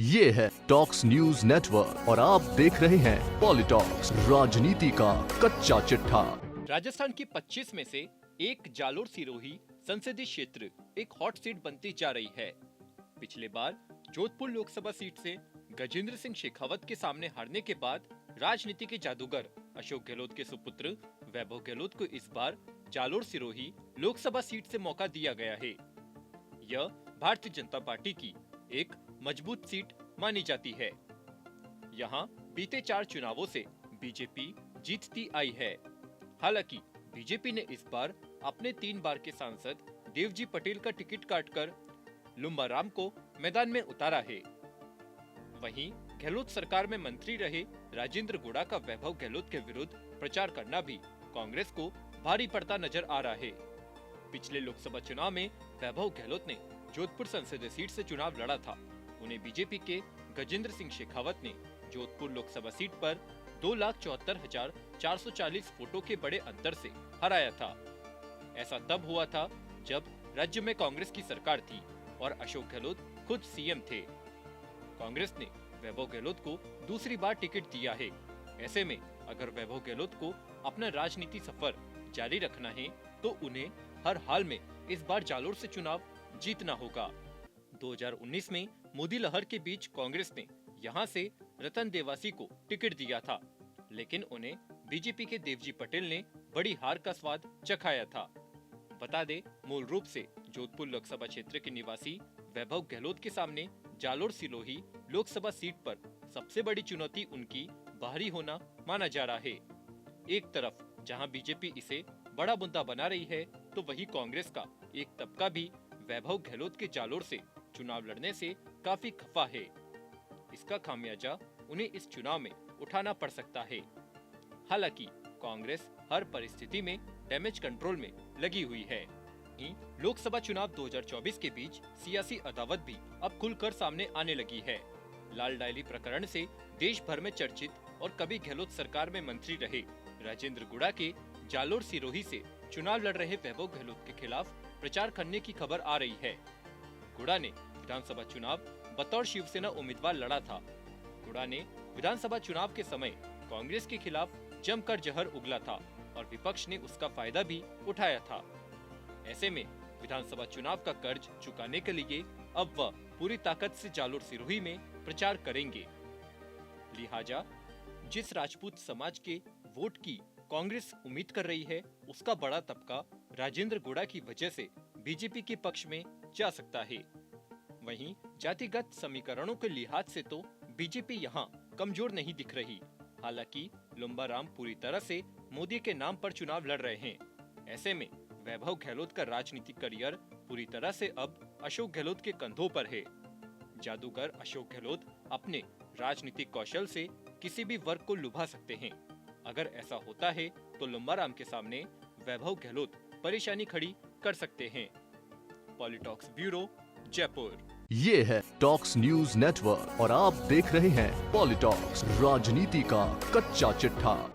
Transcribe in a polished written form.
ये है talks news network और आप देख रहे हैं पॉलिटॉक्स, राजनीति का कच्चा चिट्ठा। राजस्थान की 25 में से एक जालोर सिरोही संसदीय क्षेत्र एक हॉट सीट बनती जा रही है। पिछले बार जोधपुर लोकसभा सीट से गजेंद्र सिंह शेखावत के सामने हारने के बाद राजनीति के जादूगर अशोक गहलोत के सुपुत्र वैभव गहलोत को इस बार जालोर सिरोही लोकसभा सीट से मौका दिया गया है। यह भारतीय जनता पार्टी की एक मजबूत सीट मानी जाती है। यहाँ बीते 4 चुनावों से बीजेपी जीतती आई है। हालांकि बीजेपी ने इस बार अपने 3 बार के सांसद देवजी पटेल का टिकट काटकर लुम्बाराम को मैदान में उतारा है। वहीं गहलोत सरकार में मंत्री रहे राजेंद्र गुड़ा का वैभव गहलोत के विरुद्ध प्रचार करना भी कांग्रेस को भारी पड़ता नजर आ रहा है। पिछले लोकसभा चुनाव में वैभव गहलोत ने जोधपुर संसदीय सीट से चुनाव लड़ा था। उन्हें बीजेपी के गजेंद्र सिंह शेखावत ने जोधपुर लोकसभा सीट पर 2,74,440 वोटों के बड़े अंतर से हराया था। ऐसा तब हुआ था जब राज्य में कांग्रेस की सरकार थी और अशोक गहलोत खुद सीएम थे। कांग्रेस ने वैभव गहलोत को दूसरी बार टिकट दिया है। ऐसे में अगर वैभव गहलोत को अपना राजनीति सफर जारी रखना है तो उन्हें हर हाल में इस बार जालोर से चुनाव जीतना होगा। 2019 में मोदी लहर के बीच कांग्रेस ने यहां से रतन देवासी को टिकट दिया था, लेकिन उन्हें बीजेपी के देवजी पटेल ने बड़ी हार का स्वाद चखाया था। बता दे, मूल रूप से जोधपुर लोकसभा क्षेत्र के निवासी वैभव गहलोत के सामने जालोर सिरोही लोकसभा सीट पर सबसे बड़ी चुनौती उनकी बाहरी होना माना जा रहा है। एक तरफ जहां बीजेपी इसे बड़ा मुद्दा बना रही है, तो वहीं कांग्रेस का एक तबका भी वैभव गहलोत के जालोर से चुनाव लड़ने से काफी खफा है। इसका खामियाजा उन्हें इस चुनाव में उठाना पड़ सकता है। हालांकि कांग्रेस हर परिस्थिति में डैमेज कंट्रोल में लगी हुई है। लोकसभा चुनाव 2024 के बीच सियासी अदावत भी अब खुलकर सामने आने लगी है। लाल डायली प्रकरण से देश भर में चर्चित और कभी गहलोत सरकार में मंत्री रहे राजेंद्र गुड़ा के जालोर सिरोही से चुनाव लड़ रहे वैभव गहलोत के खिलाफ प्रचार करने की खबर आ रही है। गुड़ा ने विधानसभा चुनाव बतौर शिवसेना उम्मीदवार लड़ा था। गुड़ा ने विधानसभा चुनाव के समय कांग्रेस के खिलाफ जमकर जहर उगला था और विपक्ष ने उसका फायदा भी उठाया था। ऐसे में विधानसभा चुनाव का कर्ज चुकाने के लिए अब वह पूरी ताकत से जालोर सिरोही में प्रचार करेंगे। लिहाजा जिस राजपूत समाज के वोट की कांग्रेस उम्मीद कर रही है, उसका बड़ा तबका राजेंद्र गुड़ा की वजह से बीजेपी के पक्ष में जा सकता है। वहीं जातिगत समीकरणों के लिहाज से तो बीजेपी यहां कमजोर नहीं दिख रही। हालांकि लुम्बाराम पूरी तरह से मोदी के नाम पर चुनाव लड़ रहे हैं। ऐसे में वैभव गहलोत का राजनीतिक करियर पूरी तरह से अब अशोक गहलोत के कंधों पर है। जादूगर अशोक गहलोत अपने राजनीतिक कौशल से किसी भी वर्ग को लुभा सकते हैं। अगर ऐसा होता है तो लुम्बाराम के सामने वैभव गहलोत परेशानी खड़ी कर सकते हैं। पॉलिटॉक्स ब्यूरो, जयपुर। ये है टॉक्स न्यूज नेटवर्क और आप देख रहे हैं पॉलिटॉक्स, राजनीति का कच्चा चिट्ठा।